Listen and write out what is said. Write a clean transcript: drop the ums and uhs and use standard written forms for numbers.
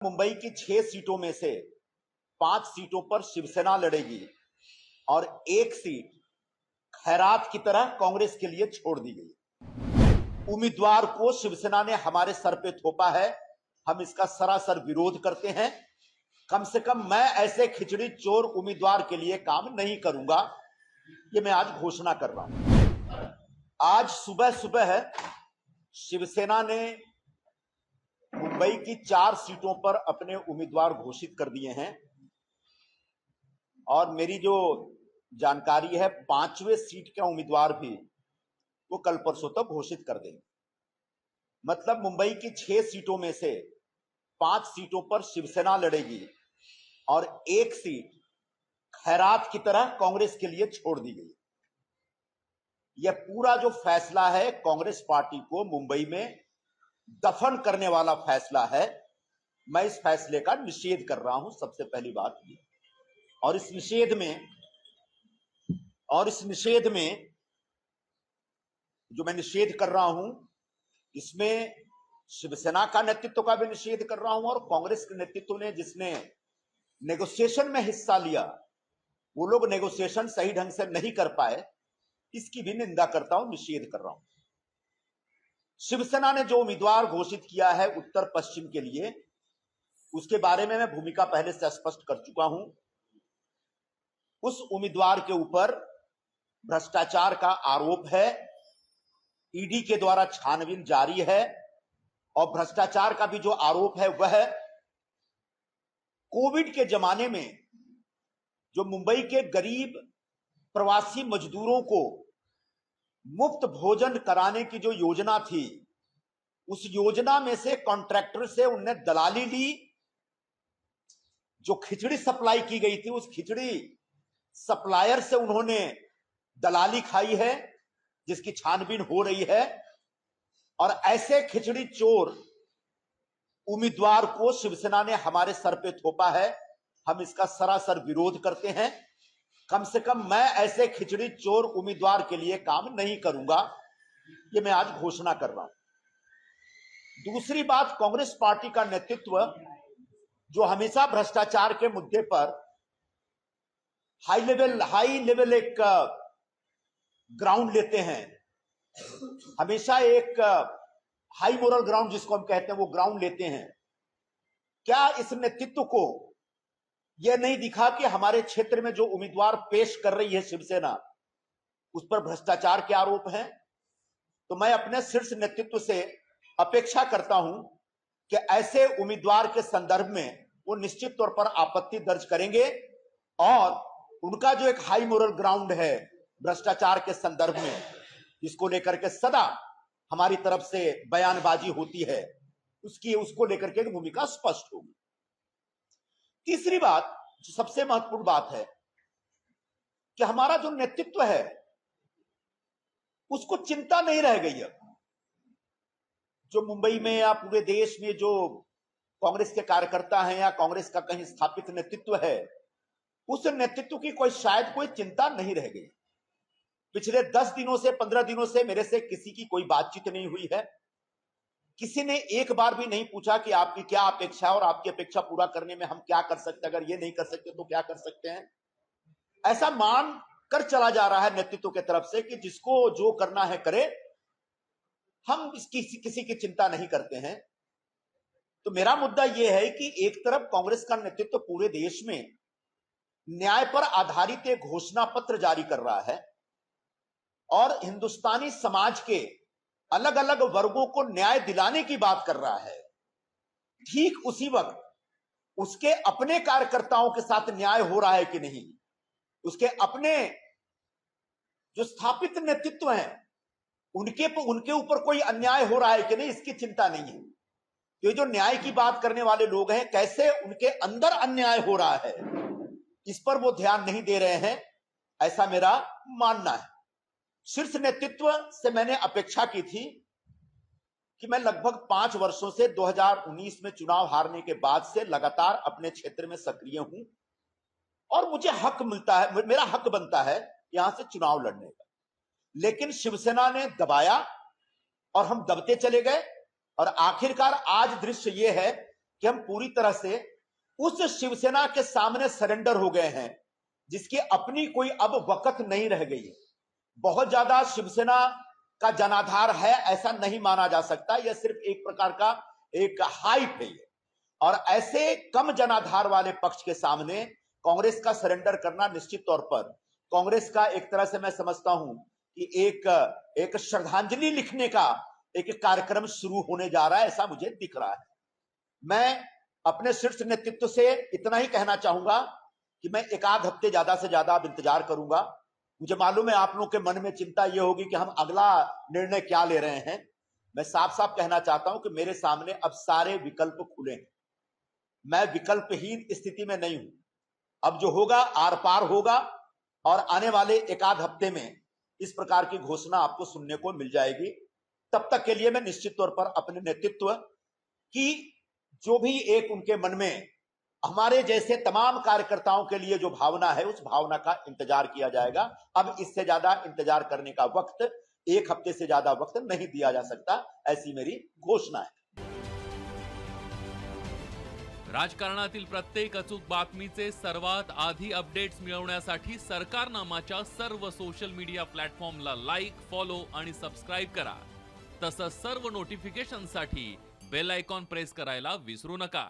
मुंबई की 6 सीटों में से 5 सीटों पर शिवसेना लड़ेगी और 1 सीट खैरात की तरह कांग्रेस के लिए छोड़ दी गई। उम्मीदवार को शिवसेना ने हमारे सर पे थोपा है, हम इसका सरासर विरोध करते हैं। कम से कम मैं ऐसे खिचड़ी चोर उम्मीदवार के लिए काम नहीं करूंगा, ये मैं आज घोषणा कर रहा हूं। आज सुबह सुबह शिवसेना ने मुंबई की 4 सीटों पर अपने उम्मीदवार घोषित कर दिए हैं और मेरी जो जानकारी है 5वें सीट का उम्मीदवार भी वो कल परसों तक घोषित कर देंगे। मतलब मुंबई की 6 सीटों में से 5 सीटों पर शिवसेना लड़ेगी और 1 सीट खैरात की तरह कांग्रेस के लिए छोड़ दी गई। यह पूरा जो फैसला है कांग्रेस पार्टी को मुंबई में दफन करने वाला फैसला है। मैं इस फैसले का निषेध कर रहा हूं, सबसे पहली बात ये। और इस निषेध में जो मैं निषेध कर रहा हूं, इसमें शिवसेना का नेतृत्व का भी निषेध कर रहा हूं और कांग्रेस के नेतृत्व ने जिसने नेगोशिएशन में हिस्सा लिया, वो लोग नेगोशिएशन सही ढंग से नहीं कर पाए, इसकी भी निंदा करता हूं, निषेध कर रहा हूं। शिवसेना ने जो उम्मीदवार घोषित किया है उत्तर पश्चिम के लिए, उसके बारे में मैं भूमिका पहले से स्पष्ट कर चुका हूं। उस उम्मीदवार के ऊपर भ्रष्टाचार का आरोप है, ईडी के द्वारा छानबीन जारी है और भ्रष्टाचार का भी जो आरोप है वह कोविड के जमाने में जो मुंबई के गरीब प्रवासी मजदूरों को मुफ्त भोजन कराने की जो योजना थी, उस योजना में से कॉन्ट्रैक्टर से उनने दलाली ली। जो खिचड़ी सप्लाई की गई थी, उस खिचड़ी सप्लायर से उन्होंने दलाली खाई है, जिसकी छानबीन हो रही है। और ऐसे खिचड़ी चोर उम्मीदवार को शिवसेना ने हमारे सर पे थोपा है, हम इसका सरासर विरोध करते हैं। कम से कम मैं ऐसे खिचड़ी चोर उम्मीदवार के लिए काम नहीं करूंगा, ये मैं आज घोषणा कर रहा हूं। दूसरी बात, कांग्रेस पार्टी का नेतृत्व जो हमेशा भ्रष्टाचार के मुद्दे पर हाई लेवल एक ग्राउंड लेते हैं, हमेशा एक हाई मोरल ग्राउंड जिसको हम कहते हैं वो ग्राउंड लेते हैं। क्या इस नेतृत्व को यह नहीं दिखा कि हमारे क्षेत्र में जो उम्मीदवार पेश कर रही है शिवसेना, उस पर भ्रष्टाचार के आरोप हैं? तो मैं अपने शीर्ष नेतृत्व से अपेक्षा करता हूं कि ऐसे उम्मीदवार के संदर्भ में वो निश्चित तौर पर आपत्ति दर्ज करेंगे और उनका जो एक हाई मोरल ग्राउंड है भ्रष्टाचार के संदर्भ में, जिसको लेकर के सदा हमारी तरफ से बयानबाजी होती है, उसको लेकर के भूमिका स्पष्ट होगी। तीसरी बात, जो सबसे महत्वपूर्ण बात है, कि हमारा जो नेतृत्व है उसको चिंता नहीं रह गई है। जो मुंबई में या पूरे देश में जो कांग्रेस के कार्यकर्ता हैं या कांग्रेस का कहीं स्थापित नेतृत्व है, उस नेतृत्व की शायद कोई चिंता नहीं रह गई। पिछले 10 दिनों से 15 दिनों से मेरे से किसी की कोई बातचीत नहीं हुई है। किसी ने एक बार भी नहीं पूछा कि आपकी क्या अपेक्षा है और आपकी अपेक्षा पूरा करने में हम क्या कर सकते हैं, अगर ये नहीं कर सकते तो क्या कर सकते हैं। ऐसा मान कर चला जा रहा है नेतृत्व की तरफ से कि जिसको जो करना है करे, हम किसी की चिंता नहीं करते हैं। तो मेरा मुद्दा यह है कि एक तरफ कांग्रेस का नेतृत्व पूरे देश में न्याय पर आधारित एक घोषणा पत्र जारी कर रहा है और हिंदुस्तानी समाज के अलग अलग वर्गों को न्याय दिलाने की बात कर रहा है। ठीक उसी वक्त उसके अपने कार्यकर्ताओं के साथ न्याय हो रहा है कि नहीं, उसके अपने जो स्थापित नेतृत्व हैं उनके ऊपर कोई अन्याय हो रहा है कि नहीं, इसकी चिंता नहीं है। तो ये जो न्याय की बात करने वाले लोग हैं, कैसे उनके अंदर अन्याय हो रहा है, इस पर वो ध्यान नहीं दे रहे हैं, ऐसा मेरा मानना है। शीर्ष नेतृत्व से मैंने अपेक्षा की थी कि मैं लगभग 5 वर्षों से 2019 में चुनाव हारने के बाद से लगातार अपने क्षेत्र में सक्रिय हूं और मुझे हक मिलता है, मेरा हक बनता है यहां से चुनाव लड़ने का। लेकिन शिवसेना ने दबाया और हम दबते चले गए और आखिरकार आज दृश्य यह है कि हम पूरी तरह से उस शिवसेना के सामने सरेंडर हो गए हैं जिसकी अपनी कोई अब वक़्त नहीं रह गई है। बहुत ज्यादा शिवसेना का जनाधार है ऐसा नहीं माना जा सकता, यह सिर्फ एक प्रकार का एक हाइप है ये। और ऐसे कम जनाधार वाले पक्ष के सामने कांग्रेस का सरेंडर करना निश्चित तौर पर कांग्रेस का एक तरह से मैं समझता हूं कि एक श्रद्धांजलि लिखने का एक कार्यक्रम शुरू होने जा रहा है, ऐसा मुझे दिख रहा है। मैं अपने शीर्ष नेतृत्व से इतना ही कहना चाहूंगा कि मैं एक आध हफ्ते ज्यादा से ज्यादा अब इंतजार करूंगा। मुझे मालूम है आप लोगों के मन में चिंता यह होगी कि हम अगला निर्णय क्या ले रहे हैं। मैं साफ साफ कहना चाहता हूं कि मेरे सामने अब सारे विकल्प खुले हैं, मैं विकल्पहीन स्थिति में नहीं हूं। अब जो होगा आर पार होगा और आने वाले एक आध हफ्ते में इस प्रकार की घोषणा आपको सुनने को मिल जाएगी। तब तक के लिए मैं निश्चित तौर पर अपने नेतृत्व की जो भी एक उनके मन में हमारे जैसे तमाम कार्यकर्ताओं के लिए जो भावना है उस भावना का इंतजार किया जाएगा। अब इससे ज्यादा इंतजार करने का वक्त, एक हफ्ते से ज्यादा वक्त नहीं दिया जा सकता, ऐसी मेरी घोषणा है। राजकारणातील प्रत्येक अचूक बातमीचे सर्वात आधी अपडेट्स मिळवण्यासाठी सरकारनामाच्या सर्व सोशल मीडिया प्लॅटफॉर्मला लाईक, फॉलो आणि सबस्क्राइब करा। तसंच सर्व नोटिफिकेशनसाठी बेल आयकॉन प्रेस करायला विसरू नका।